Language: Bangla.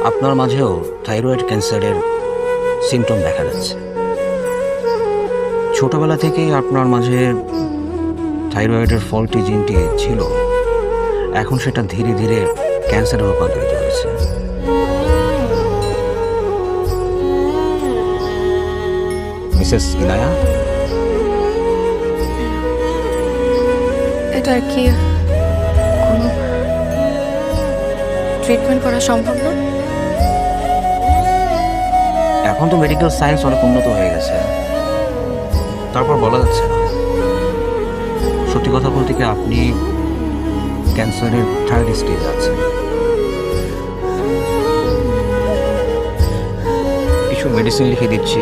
আপনার মাঝেও থাইরয়েড ক্যান্সারের সিমটম দেখা যাচ্ছে। ছোটবেলা থেকেই আপনার মাঝে থাইরয়েডের ফল্টি জিনটি ছিল, এখন সেটা ধীরে ধীরে ক্যান্সারে রূপান্তরিত হয়েছে। মিসেস ইনায়া, এটা কি কোনো ট্রিটমেন্ট করা সম্ভব না? এখন তো মেডিকেল সায়েন্স অনেক উন্নত হয়ে গেছে, তারপর বলা যাচ্ছে না। সত্যি কথা বলতে কি, আপনি ক্যান্সারের থার্ড স্টেজ আছেন। কিছু মেডিসিন লিখে দিচ্ছি,